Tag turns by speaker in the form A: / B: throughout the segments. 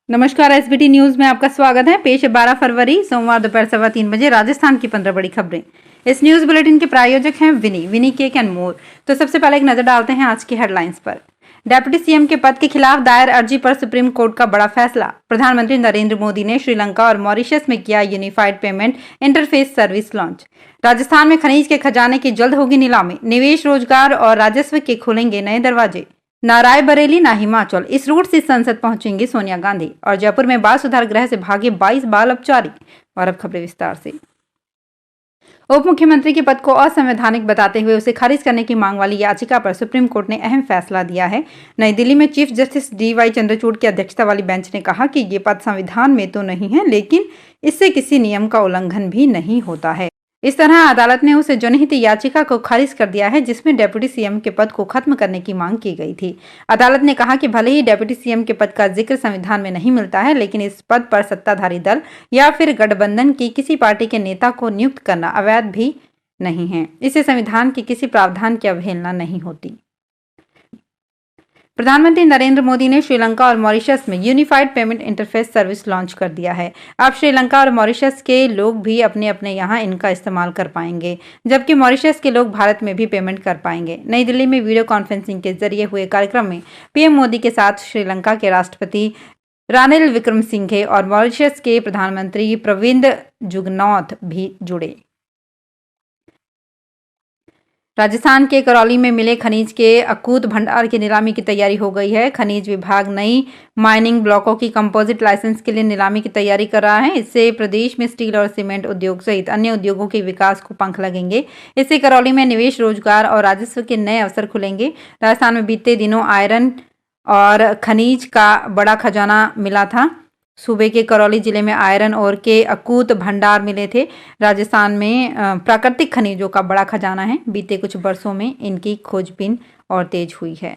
A: नमस्कार। SBT news में आपका स्वागत है। पेश है 12 फरवरी सोमवार दोपहर 3:15 राजस्थान की 15 बड़ी खबरें। इस न्यूज बुलेटिन के प्रायोजक हैं विनी केक एंड मोर। तो सबसे पहले एक नजर डालते हैं आज की हेडलाइंस पर। डेप्यूटी सीएम के पद के खिलाफ दायर अर्जी पर सुप्रीम कोर्ट का बड़ा फैसला। प्रधानमंत्री नरेंद्र मोदी ने श्रीलंका और मॉरिशस में किया unified payment interface service launch. Rajasthan में खनिज के खजाने की जल्द होगी नीलामी। निवेश, रोजगार और राजस्व के खुलेंगे नए दरवाजे। ना रायबरेली ना हिमाचल, इस रूट से संसद पहुंचेंगी सोनिया गांधी। और जयपुर में बाल सुधार गृह से भागे 22 बाल अपचारी। और अब खबरें विस्तार से। उप मुख्यमंत्री के पद को असंवैधानिक बताते हुए उसे खारिज करने की मांग वाली याचिका पर सुप्रीम कोर्ट ने अहम फैसला दिया है। नई दिल्ली में चीफ जस्टिस डीवाई चंद्रचूड़ की अध्यक्षता वाली बेंच ने कहा कि ये पद संविधान में तो नहीं है, लेकिन इससे किसी नियम का उल्लंघन भी नहीं होता है। इस तरह अदालत ने उस जनहित याचिका को खारिज कर दिया है जिसमें डेप्यूटी सीएम के पद को खत्म करने की मांग की गई थी। अदालत ने कहा कि भले ही डेप्यूटी सीएम के पद का जिक्र संविधान में नहीं मिलता है, लेकिन इस पद पर सत्ताधारी दल या फिर गठबंधन की किसी पार्टी के नेता को नियुक्त करना अवैध भी नहीं है। इससे संविधान के किसी प्रावधान की अवहेलना नहीं होती। प्रधानमंत्री नरेंद्र मोदी ने श्रीलंका और मॉरिशस में unified payment interface service launch कर दिया है। अब श्रीलंका और मॉरिशस के लोग भी अपने अपने यहाँ इनका इस्तेमाल कर पाएंगे, जबकि मॉरिशस के लोग भारत में भी पेमेंट कर पाएंगे। नई दिल्ली में वीडियो कॉन्फ्रेंसिंग के जरिए हुए कार्यक्रम में पीएम मोदी के साथ श्रीलंका के राष्ट्रपति रानिल विक्रमसिंघे और मॉरिशस के प्रधानमंत्री प्रविंद जुगनॉथ भी जुड़े। राजस्थान के करौली में मिले खनिज के अकूत भंडार की नीलामी की तैयारी हो गई है। खनिज विभाग नई माइनिंग ब्लॉकों की कंपोजिट लाइसेंस के लिए नीलामी की तैयारी कर रहा है। इससे प्रदेश में स्टील और सीमेंट उद्योग सहित अन्य उद्योगों के विकास को पंख लगेंगे। इससे करौली में निवेश, रोजगार और राजस्व के नए अवसर खुलेंगे। राजस्थान में बीते दिनों आयरन और खनिज का बड़ा खजाना मिला था। सूबे के करौली जिले में आयरन और के अकूत भंडार मिले थे। राजस्थान में प्राकृतिक खनिजों का बड़ा खजाना है। बीते कुछ वर्षों में इनकी खोजबीन और तेज हुई है।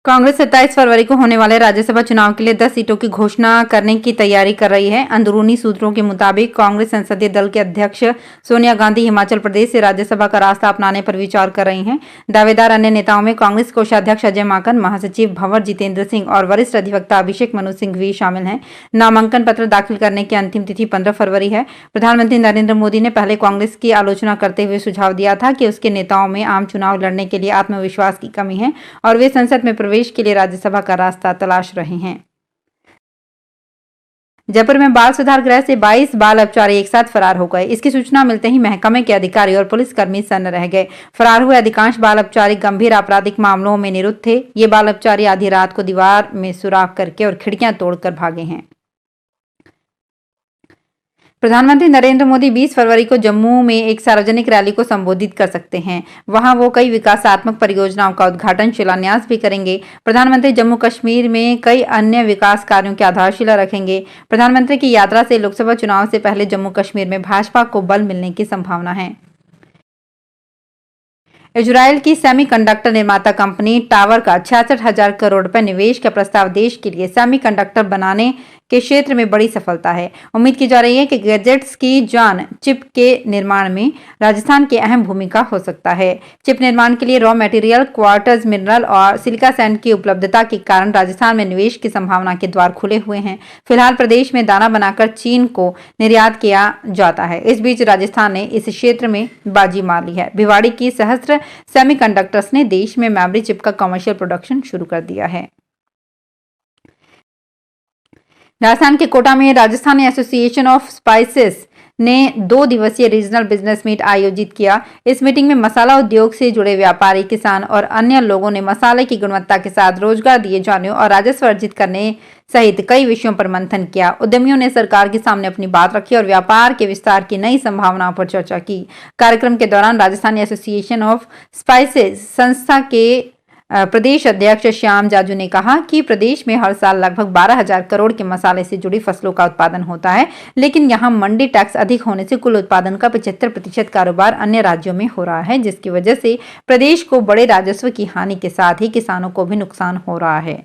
A: कांग्रेस 27 फरवरी को होने वाले राज्यसभा चुनाव के लिए 10 सीटों की घोषणा करने की तैयारी कर रही है। अंदरूनी सूत्रों के मुताबिक कांग्रेस संसदीय दल के अध्यक्ष सोनिया गांधी हिमाचल प्रदेश से राज्यसभा का रास्ता अपनाने पर विचार कर रही हैं। दावेदार अन्य नेताओं में कांग्रेस कोषाध्यक्ष अजय माकन, महासचिव भंवर जितेंद्र सिंह और वरिष्ठ अधिवक्ता अभिषेक मनु सिंह भी शामिल हैं। नामांकन पत्र दाखिल करने की अंतिम तिथि 15 फरवरी है। प्रधानमंत्री नरेंद्र मोदी ने पहले कांग्रेस की आलोचना करते हुए सुझाव दिया था कि उसके नेताओं में आम चुनाव लड़ने के लिए आत्मविश्वास की कमी है और वे संसद में प्रवेश के लिए राज्यसभा का रास्ता तलाश रहे हैं। जयपुर में बाल सुधार गृह से 22 बाल अपचारी एक साथ फरार हो गए। इसकी सूचना मिलते ही महकमे के अधिकारी और पुलिसकर्मी सन्न रह गए। फरार हुए अधिकांश बाल अपचारी गंभीर आपराधिक मामलों में निरुद्ध थे। ये बाल अपचारी आधी रात को दीवार में सुराख करके और खिड़कियां तोड़कर भागे हैं। प्रधानमंत्री नरेंद्र मोदी 20 फरवरी को जम्मू में एक सार्वजनिक रैली को संबोधित कर सकते हैं। वहां वो कई विकासात्मक परियोजनाओं का उद्घाटन, शिलान्यास भी करेंगे। प्रधानमंत्री जम्मू कश्मीर में कई अन्य विकास कार्यों की आधारशिला रखेंगे। प्रधानमंत्री की यात्रा से लोकसभा चुनाव से पहले जम्मू कश्मीर में भाजपा को बल मिलने की संभावना है। इजरायल की सेमीकंडक्टर निर्माता कंपनी टावर का 66,000 करोड़ रुपए निवेश का प्रस्ताव देश के लिए सेमीकंडक्टर बनाने के क्षेत्र में बड़ी सफलता है। उम्मीद की जा रही है कि गैजेट्स की जान चिप के निर्माण में राजस्थान की अहम भूमिका हो सकता है। चिप निर्माण के लिए रॉ मटेरियल, क्वार्टज मिनरल और सिलिका सैंड की उपलब्धता के कारण राजस्थान में निवेश की संभावना के द्वार खुले हुए हैं। फिलहाल प्रदेश में दाना बनाकर चीन को निर्यात किया जाता है। इस बीच राजस्थान ने इस क्षेत्र में बाजी मार ली है। भिवाड़ी की सहस्त्र सेमीकंडक्टर्स ने देश में मेमोरी चिप का कमर्शियल प्रोडक्शन शुरू कर दिया है। राजस्थान के कोटा में राजस्थान एसोसिएशन ऑफ स्पाइसेस ने 2 दिवसीय रीजनल बिजनेस मीट आयोजित किया। इस मीटिंग में मसाला उद्योग से जुड़े व्यापारी, किसान और अन्य लोगों ने मसाले की गुणवत्ता के साथ रोजगार दिए जाने और राजस्व अर्जित करने सहित कई विषयों पर मंथन किया। उद्यमियों ने सरकार के सामने अपनी बात रखी और व्यापार के विस्तार की नई संभावनाओं पर चर्चा की। कार्यक्रम के दौरान राजस्थान एसोसिएशन ऑफ स्पाइसेस संस्था के प्रदेश अध्यक्ष श्याम जाजू ने कहा कि प्रदेश में हर साल लगभग 12,000 करोड़ के मसाले से जुड़ी फसलों का उत्पादन होता है, लेकिन यहां मंडी टैक्स अधिक होने से कुल उत्पादन का 75% कारोबार अन्य राज्यों में हो रहा है, जिसकी वजह से प्रदेश को बड़े राजस्व की हानि के साथ ही किसानों को भी नुकसान हो रहा है।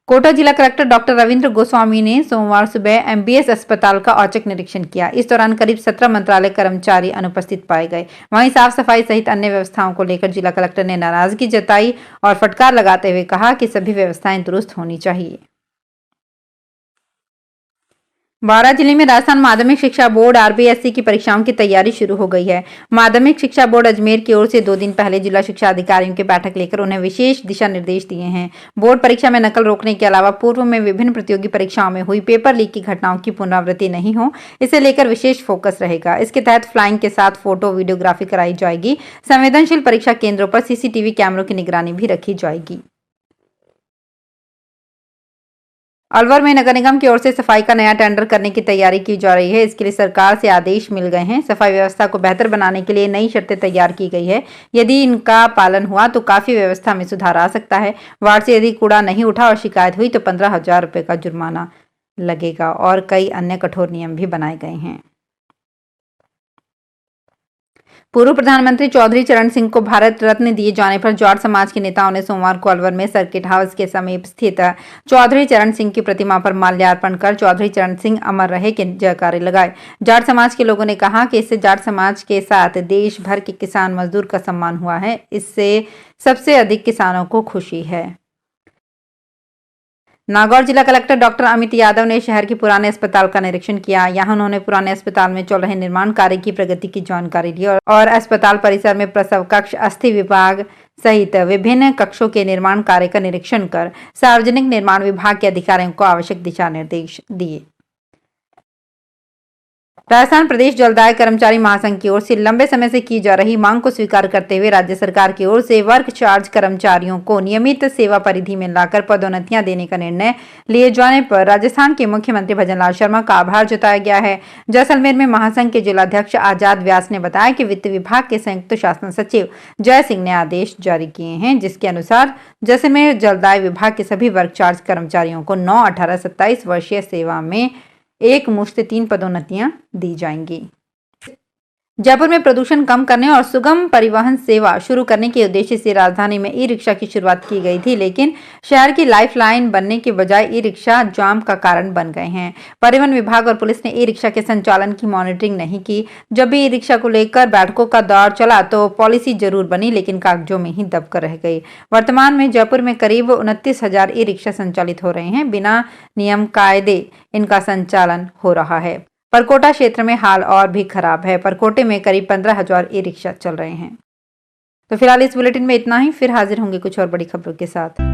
A: कोटा जिला कलेक्टर डॉक्टर रविंद्र गोस्वामी ने सोमवार सुबह एमबीएस अस्पताल का औचक निरीक्षण किया। इस दौरान करीब 17 मंत्रालय कर्मचारी अनुपस्थित पाए गए। वहीं साफ सफाई सहित अन्य व्यवस्थाओं को लेकर जिला कलेक्टर ने नाराजगी जताई और फटकार लगाते हुए कहा कि सभी व्यवस्थाएं दुरुस्त होनी चाहिए। बारां जिले में राजस्थान माध्यमिक शिक्षा बोर्ड आरबीएससी की परीक्षाओं की तैयारी शुरू हो गई है। माध्यमिक शिक्षा बोर्ड अजमेर की ओर से 2 दिन पहले जिला शिक्षा अधिकारियों की बैठक लेकर उन्हें विशेष दिशा निर्देश दिए हैं। बोर्ड परीक्षा में नकल रोकने के अलावा पूर्व में विभिन्न प्रतियोगी परीक्षाओं में हुई पेपर लीक की घटनाओं की पुनरावृत्ति नहीं हो, इसे लेकर विशेष फोकस रहेगा। इसके तहत फ्लाइंग के साथ फोटो वीडियोग्राफी कराई जाएगी। संवेदनशील परीक्षा केंद्रों पर सीसीटीवी कैमरों की निगरानी भी रखी जाएगी। अलवर में नगर निगम की ओर से सफाई का नया टेंडर करने की तैयारी की जा रही है। इसके लिए सरकार से आदेश मिल गए हैं। सफाई व्यवस्था को बेहतर बनाने के लिए नई शर्तें तैयार की गई है। यदि इनका पालन हुआ तो काफी व्यवस्था में सुधार आ सकता है। वार्ड से यदि कूड़ा नहीं उठा और शिकायत हुई तो 15,000 रुपए का जुर्माना लगेगा और कई अन्य कठोर नियम भी बनाए गए हैं। पूर्व प्रधानमंत्री चौधरी चरण सिंह को भारत रत्न दिए जाने पर जाट समाज के नेताओं ने सोमवार को अलवर में सर्किट हाउस के समीप स्थित चौधरी चरण सिंह की प्रतिमा पर माल्यार्पण कर चौधरी चरण सिंह अमर रहे के जयकारे लगाए। जाट समाज के लोगों ने कहा कि इससे जाट समाज के साथ देश भर के किसान मजदूर का सम्मान हुआ है। इससे सबसे अधिक किसानों को खुशी है। नागौर जिला कलेक्टर डॉक्टर अमित यादव ने शहर के पुराने अस्पताल का निरीक्षण किया। यहां उन्होंने पुराने अस्पताल में चल रहे निर्माण कार्य की प्रगति की जानकारी ली और अस्पताल परिसर में प्रसव कक्ष, अस्थि विभाग सहित विभिन्न कक्षों के निर्माण कार्य का निरीक्षण कर सार्वजनिक निर्माण विभाग के अधिकारियों को आवश्यक दिशा निर्देश दिए। राजस्थान प्रदेश जलदाय कर्मचारी महासंघ की ओर से लंबे समय से की जा रही मांग को स्वीकार करते हुए राज्य सरकार की ओर से वर्क चार्ज कर्मचारियों को नियमित सेवा परिधि में लाकर पदोन्नतियां देने का निर्णय लिए जाने पर राजस्थान के मुख्यमंत्री भजनलाल शर्मा का आभार जताया गया है। जैसलमेर में महासंघ के जिलाध्यक्ष आजाद व्यास ने बताया कि वित्त विभाग के संयुक्त शासन सचिव जय सिंह ने आदेश जारी किए हैं, जिसके अनुसार जैसलमेर जलदाय विभाग के सभी वर्क चार्ज कर्मचारियों को 9, 18, 27 वर्षीय सेवा में एक मुश्त 3 पदोन्नतियां दी जाएंगी। जयपुर में प्रदूषण कम करने और सुगम परिवहन सेवा शुरू करने के उद्देश्य से राजधानी में ई रिक्शा की शुरुआत की गई थी, लेकिन शहर की लाइफलाइन बनने के बजाय ई रिक्शा जाम का कारण बन गए हैं। परिवहन विभाग और पुलिस ने ई रिक्शा के संचालन की मॉनिटरिंग नहीं की। जब भी ई रिक्शा को लेकर बैठकों का दौर चला तो पॉलिसी जरूर बनी, लेकिन कागजों में ही दबकर रह गई। वर्तमान में जयपुर में करीब 29,000 ई रिक्शा संचालित हो रहे हैं। बिना नियम कायदे इनका संचालन हो रहा है। परकोटा क्षेत्र में हाल और भी खराब है। परकोटे में करीब 15,000 ई रिक्शा चल रहे हैं। तो फिलहाल इस बुलेटिन में इतना ही। फिर हाजिर होंगे कुछ और बड़ी खबरों के साथ।